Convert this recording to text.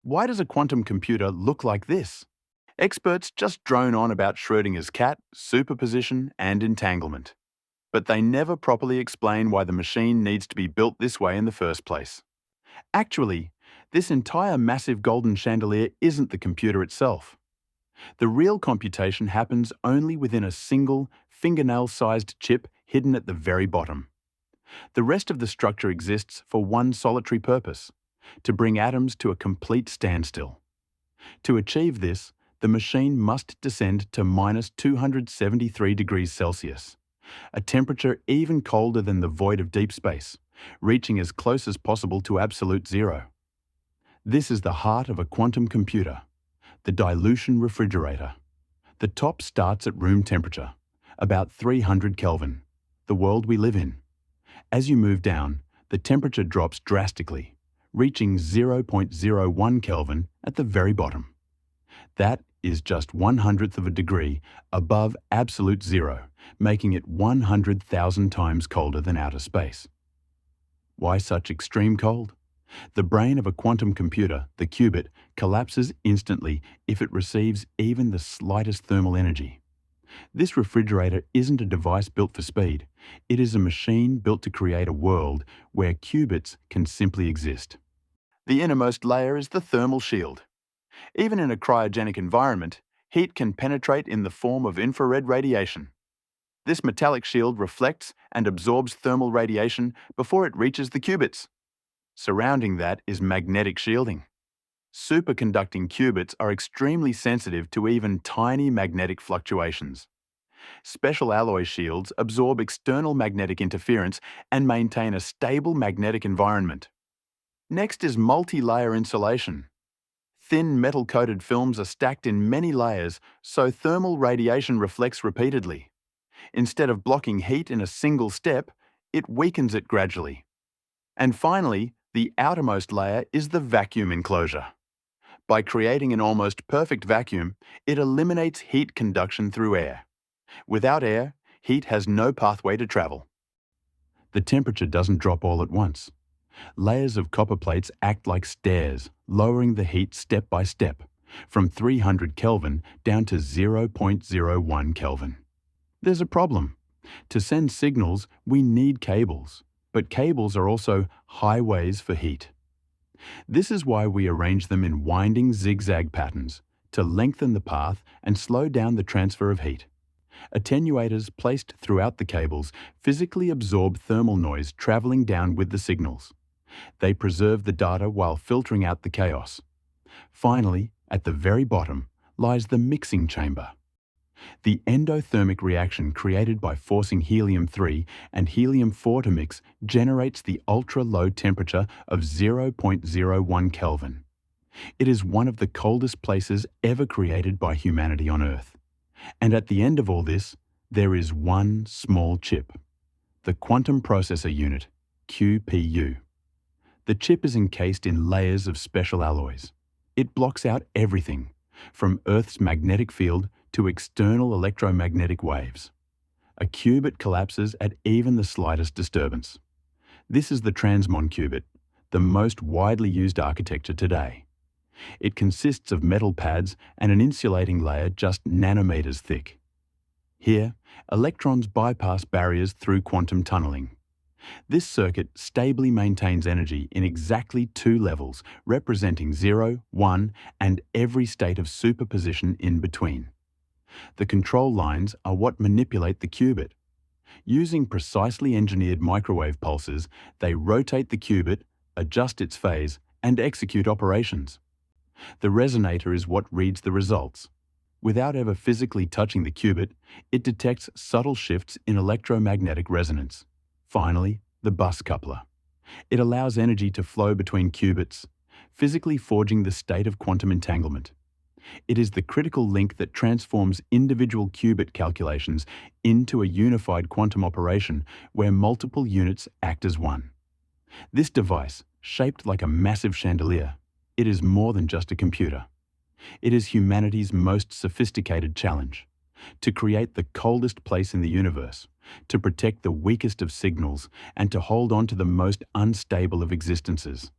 Why does a quantum computer look like this? Experts just drone on about Schrödinger's cat, superposition, and entanglement. But they never properly explain why the machine needs to be built this way in the first place. Actually, this entire massive golden chandelier isn't the computer itself. The real computation happens only within a single, fingernail-sized chip hidden at the very bottom. The rest of the structure exists for one solitary purpose: to bring atoms to a complete standstill. To achieve this, the machine must descend to minus 273 degrees Celsius, a temperature even colder than the void of deep space, reaching as close as possible to absolute zero. This is the heart of a quantum computer, the dilution refrigerator. The top starts at room temperature, about 300 Kelvin, the world we live in. As you move down, the temperature drops drastically, reaching 0.01 Kelvin at the very bottom. That is just 1/100th of a degree above absolute zero, making it 100,000 times colder than outer space. Why such extreme cold? The brain of a quantum computer, the qubit, collapses instantly if it receives even the slightest thermal energy. This refrigerator isn't a device built for speed. It is a machine built to create a world where qubits can simply exist. The innermost layer is the thermal shield. Even in a cryogenic environment, heat can penetrate in the form of infrared radiation. This metallic shield reflects and absorbs thermal radiation before it reaches the qubits. Surrounding that is magnetic shielding. Superconducting qubits are extremely sensitive to even tiny magnetic fluctuations. Special alloy shields absorb external magnetic interference and maintain a stable magnetic environment. Next is multi-layer insulation. Thin metal-coated films are stacked in many layers so thermal radiation reflects repeatedly. Instead of blocking heat in a single step, it weakens it gradually. And finally, the outermost layer is the vacuum enclosure. By creating an almost perfect vacuum, it eliminates heat conduction through air. Without air, heat has no pathway to travel. The temperature doesn't drop all at once. Layers of copper plates act like stairs, lowering the heat step by step, from 300 Kelvin down to 0.01 Kelvin. There's a problem. To send signals, we need cables, but cables are also highways for heat. This is why we arrange them in winding zigzag patterns, to lengthen the path and slow down the transfer of heat. Attenuators placed throughout the cables physically absorb thermal noise traveling down with the signals. They preserve the data while filtering out the chaos. Finally, at the very bottom, lies the mixing chamber. The endothermic reaction created by forcing helium-3 and helium-4 to mix generates the ultra-low temperature of 0.01 Kelvin. It is one of the coldest places ever created by humanity on Earth. And at the end of all this, there is one small chip, the Quantum Processor Unit, QPU. The chip is encased in layers of special alloys. It blocks out everything, from Earth's magnetic field to external electromagnetic waves. A qubit collapses at even the slightest disturbance. This is the transmon qubit, the most widely used architecture today. It consists of metal pads and an insulating layer just nanometers thick. Here, electrons bypass barriers through quantum tunneling. This circuit stably maintains energy in exactly 2 levels, representing 0, 1, and every state of superposition in between. The control lines are what manipulate the qubit. Using precisely engineered microwave pulses, they rotate the qubit, adjust its phase, and execute operations. The resonator is what reads the results. Without ever physically touching the qubit, it detects subtle shifts in electromagnetic resonance. Finally, the bus coupler. It allows energy to flow between qubits, physically forging the state of quantum entanglement. It is the critical link that transforms individual qubit calculations into a unified quantum operation where multiple units act as one. This device, shaped like a massive chandelier, it is more than just a computer. It is humanity's most sophisticated challenge: to create the coldest place in the universe, to protect the weakest of signals, and to hold on to the most unstable of existences.